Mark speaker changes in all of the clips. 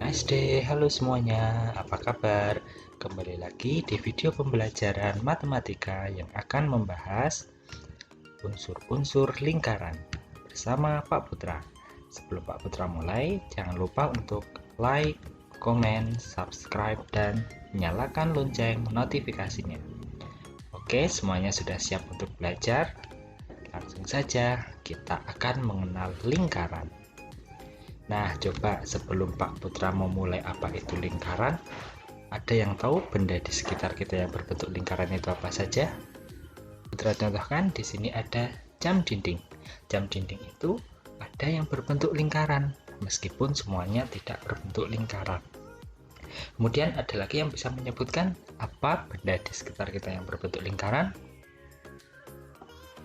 Speaker 1: SD, halo semuanya, apa kabar? Kembali lagi di video pembelajaran matematika yang akan membahas unsur-unsur lingkaran bersama Pak Putra. Sebelum Pak Putra mulai, jangan lupa untuk like, komen, subscribe, dan nyalakan lonceng notifikasinya. Oke, semuanya sudah siap untuk belajar? Langsung saja kita akan mengenal lingkaran. Nah, coba sebelum Pak Putra memulai apa itu lingkaran, ada yang tahu benda di sekitar kita yang berbentuk lingkaran itu apa saja? Putra contohkan, di sini ada jam dinding. Jam dinding itu ada yang berbentuk lingkaran, meskipun semuanya tidak berbentuk lingkaran. Kemudian ada lagi yang bisa menyebutkan apa benda di sekitar kita yang berbentuk lingkaran?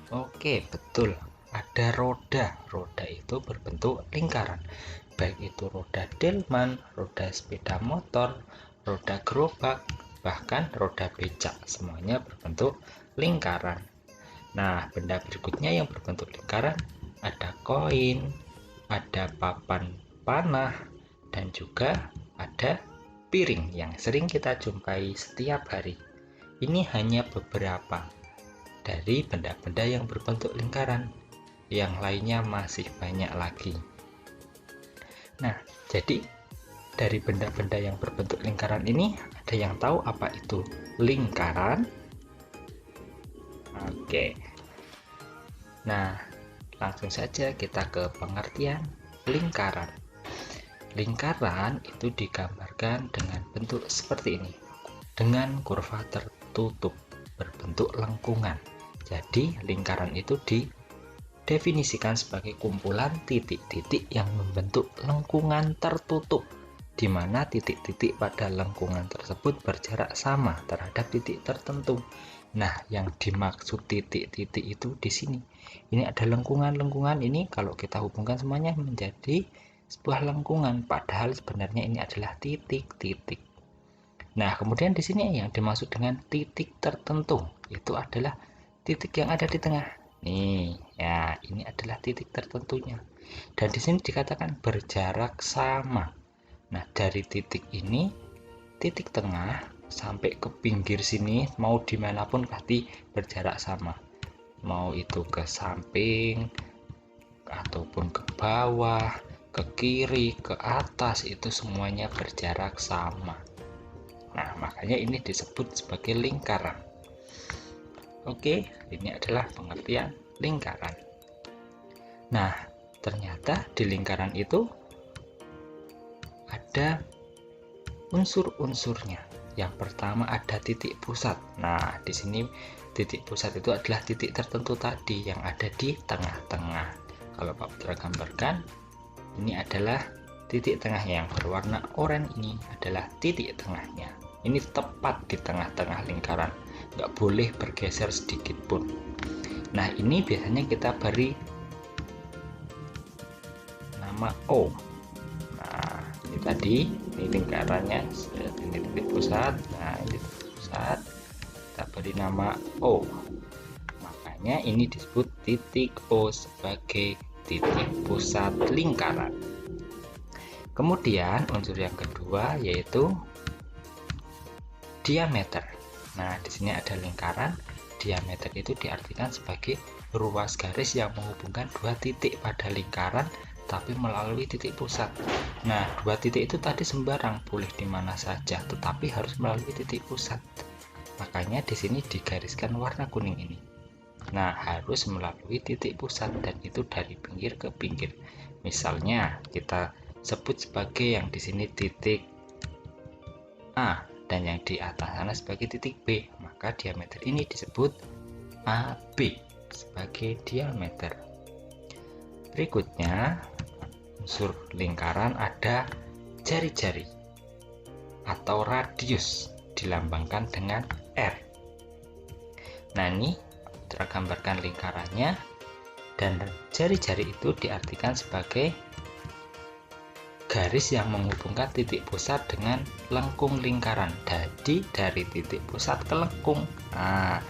Speaker 1: Oke, betul. Ada roda. Roda itu berbentuk lingkaran. Baik itu roda delman, roda sepeda motor, roda gerobak, bahkan roda becak. Semuanya berbentuk lingkaran. Nah, benda berikutnya yang berbentuk lingkaran ada koin, ada papan panah, dan juga ada piring yang sering kita jumpai setiap hari. Ini hanya beberapa dari benda-benda yang berbentuk lingkaran. Yang lainnya masih banyak lagi. Nah, jadi dari benda-benda yang berbentuk lingkaran ini, ada yang tahu apa itu lingkaran? Oke. Nah, langsung saja kita ke pengertian lingkaran. Lingkaran itu digambarkan dengan bentuk seperti ini, dengan kurva tertutup, berbentuk lengkungan. Jadi, lingkaran itu didefinisikan sebagai kumpulan titik-titik yang membentuk lengkungan tertutup, di mana titik-titik pada lengkungan tersebut berjarak sama terhadap titik tertentu. Nah, yang dimaksud titik-titik itu di sini. Ini ada lengkungan-lengkungan ini kalau kita hubungkan semuanya menjadi sebuah lengkungan, padahal sebenarnya ini adalah titik-titik. Nah, kemudian di sini yang dimaksud dengan titik tertentu itu adalah titik yang ada di tengah. Nih, ya, ini adalah titik tertentunya. Dan di sini dikatakan berjarak sama. Nah, dari titik ini, titik tengah sampai ke pinggir sini, mau dimanapun pasti berjarak sama. Mau itu ke samping, ataupun ke bawah, ke kiri, ke atas, itu semuanya berjarak sama. Nah, makanya ini disebut sebagai lingkaran. Oke, ini adalah pengertian lingkaran. Nah, ternyata di lingkaran itu ada unsur-unsurnya. Yang pertama ada titik pusat. Nah, di sini titik pusat itu adalah titik tertentu tadi yang ada di tengah-tengah. Kalau Pak Putra gambarkan, ini adalah titik tengah yang berwarna oranye, ini adalah titik tengahnya. Ini tepat di tengah-tengah lingkaran, nggak boleh bergeser sedikit pun. Nah, ini biasanya kita beri nama O. Nah, ini tadi, ini lingkarannya, ini titik pusat. Nah, ini titik pusat, kita beri nama O. Makanya ini disebut titik O sebagai titik pusat lingkaran. Kemudian unsur yang kedua yaitu diameter. Nah, di sini ada lingkaran. Diameter itu diartikan sebagai ruas garis yang menghubungkan dua titik pada lingkaran tapi melalui titik pusat. Nah, dua titik itu tadi sembarang, boleh di mana saja, tetapi harus melalui titik pusat. Makanya di sini digariskan warna kuning ini. Nah, harus melalui titik pusat dan itu dari pinggir ke pinggir. Misalnya kita sebut sebagai yang di sini titik A dan yang di atas sana sebagai titik B, maka diameter ini disebut AB sebagai diameter. Berikutnya, unsur lingkaran ada jari-jari atau radius, dilambangkan dengan R. Nah, ini kita gambarkan lingkarannya, dan jari-jari itu diartikan sebagai garis yang menghubungkan titik pusat dengan lengkung lingkaran. Jadi dari titik pusat ke lengkung. Nah,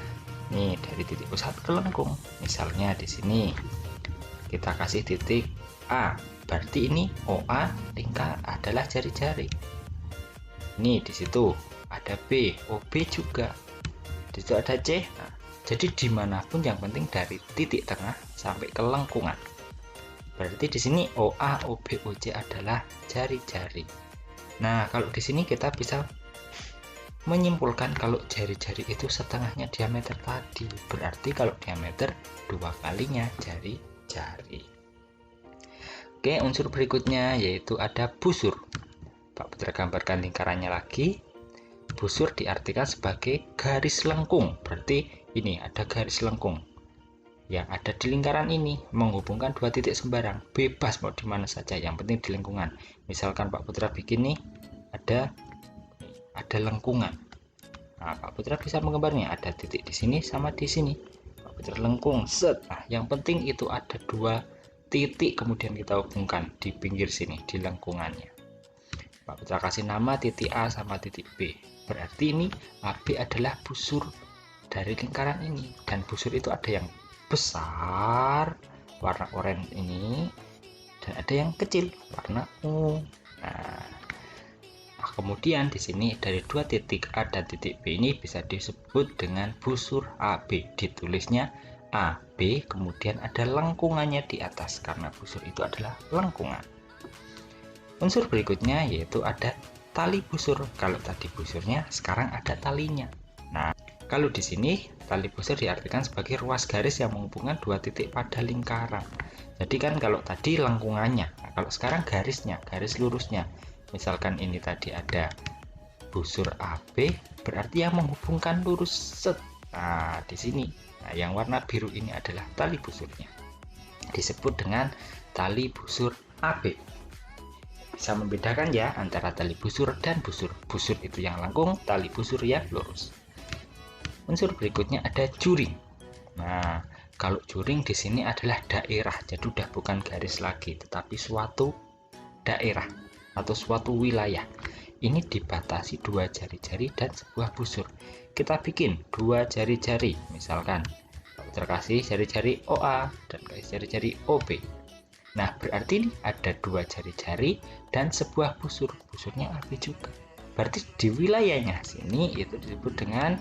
Speaker 1: nih dari titik pusat ke lengkung. Misalnya di sini kita kasih titik A, berarti ini OA lingkar adalah jari-jari. Nih di situ ada B, OB juga. Di situ ada C. Nah, jadi dimanapun yang penting dari titik tengah sampai ke lengkungan. Berarti di sini OA, OB, OC adalah jari-jari. Nah, kalau di sini kita bisa menyimpulkan kalau jari-jari itu setengahnya diameter tadi. Berarti kalau diameter 2 kalinya jari-jari. Oke, unsur berikutnya yaitu ada busur. Pak Putra gambarkan lingkarannya lagi. Busur diartikan sebagai garis lengkung. Berarti ini ada garis lengkung yang ada di lingkaran ini menghubungkan dua titik sembarang, bebas mau di mana saja, yang penting di lingkungan. Misalkan Pak Putra bikin nih ada lengkungan. Nah, Pak Putra bisa menggambarnya ada titik di sini sama di sini. Pak Putra lengkung set. Nah, yang penting itu ada dua titik kemudian kita hubungkan di pinggir sini di lengkungannya. Pak Putra kasih nama titik A sama titik B. Berarti ini AB adalah busur dari lingkaran ini, dan busur itu ada yang besar warna oranye ini dan ada yang kecil warna ungu. Nah, kemudian di sini dari dua titik A dan titik B ini bisa disebut dengan busur AB. Ditulisnya AB, kemudian ada lengkungannya di atas karena busur itu adalah lengkungan. Unsur berikutnya yaitu ada tali busur. Kalau tadi busurnya, sekarang ada talinya. Nah, kalau di sini tali busur diartikan sebagai ruas garis yang menghubungkan dua titik pada lingkaran. Jadi kan kalau tadi lengkungannya, nah kalau sekarang garisnya, garis lurusnya. Misalkan ini tadi ada busur AB, berarti yang menghubungkan lurus set. Nah, di sini, nah yang warna biru ini adalah tali busurnya. Disebut dengan tali busur AB. Bisa membedakan ya antara tali busur dan busur. Busur itu yang lengkung, tali busur yang lurus. Unsur berikutnya ada juring. Nah, kalau juring di sini adalah daerah, jadi udah bukan garis lagi, tetapi suatu daerah atau suatu wilayah. Ini dibatasi dua jari-jari dan sebuah busur. Kita bikin dua jari-jari, misalkan terkasih jari-jari OA dan kasih jari-jari OB. Nah, berarti ini ada dua jari-jari dan sebuah busur. Busurnya AB juga. Berarti di wilayahnya sini itu disebut dengan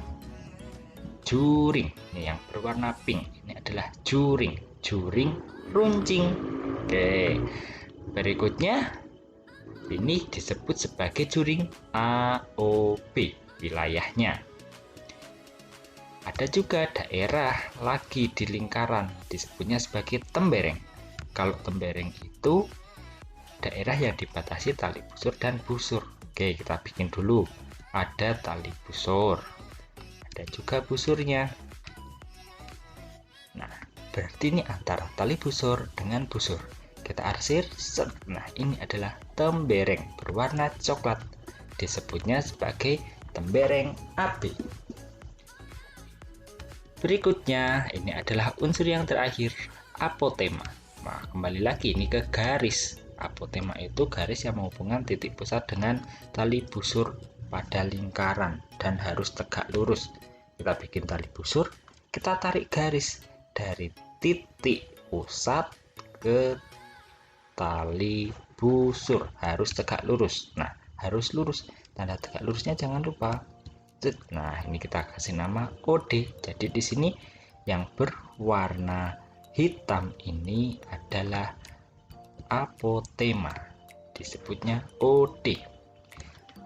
Speaker 1: juring. Ini yang berwarna pink. Ini adalah juring. Juring runcing. Oke. Berikutnya ini disebut sebagai juring AOB wilayahnya. Ada juga daerah lagi di lingkaran disebutnya sebagai tembereng. Kalau tembereng itu daerah yang dibatasi tali busur dan busur. Oke, kita bikin dulu. Ada tali busur, ada juga busurnya. Nah, berarti ini antara tali busur dengan busur. Kita arsir set. Nah, ini adalah tembereng berwarna coklat. Disebutnya sebagai tembereng AB. Berikutnya, ini adalah unsur yang terakhir, apotema. Nah, kembali lagi ini ke garis. Apotema itu garis yang menghubungkan titik pusat dengan tali busur pada lingkaran dan harus tegak lurus. Kita bikin tali busur, kita tarik garis dari titik pusat ke tali busur, harus tegak lurus. Nah, harus lurus. Tanda tegak lurusnya jangan lupa. Nah, ini kita kasih nama OD. Jadi di sini yang berwarna hitam ini adalah apotema, disebutnya OD.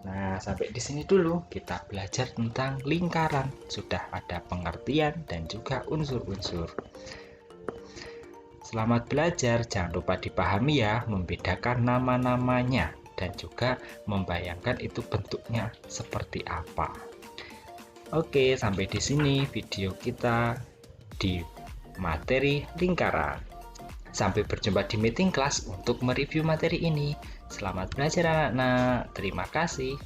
Speaker 1: Nah, sampai di sini dulu kita belajar tentang lingkaran. Sudah ada pengertian dan juga unsur-unsur. Selamat belajar, jangan lupa dipahami ya, membedakan nama-namanya dan juga membayangkan itu bentuknya seperti apa. Oke, sampai di sini video kita di materi lingkaran. Sampai berjumpa di meeting kelas untuk mereview materi ini. Selamat belajar anak-anak. Terima kasih.